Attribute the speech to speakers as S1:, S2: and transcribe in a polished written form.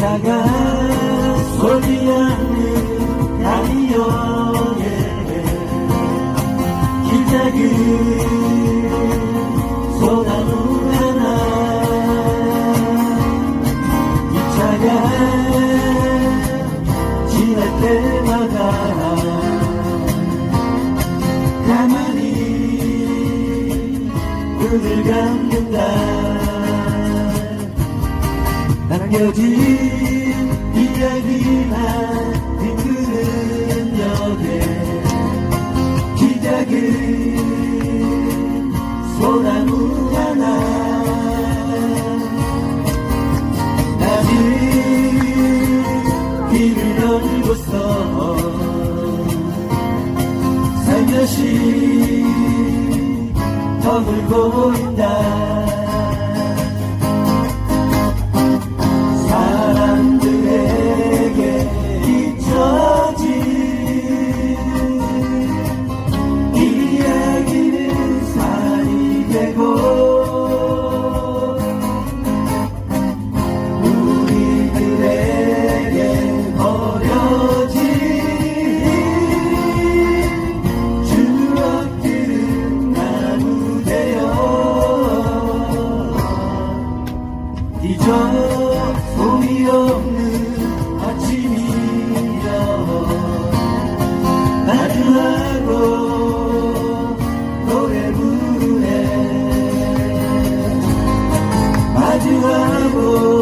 S1: 기차가 소리하는 라디오에 길작은 소나무 하나 기차가 지날 때마다 가만히 눈을 감는다. 남겨진 이야기만 이끄는 역에 기작은 소나무 하나 나는 길을 열고서 살며시 머물고 있다. 사람들에게 잊혀진 이야기는 살이 되고 우리들에게 버려진 추억들은 나무되어 잊어 소리 없는 아침이여 마주하고 노래 부르네 마주하고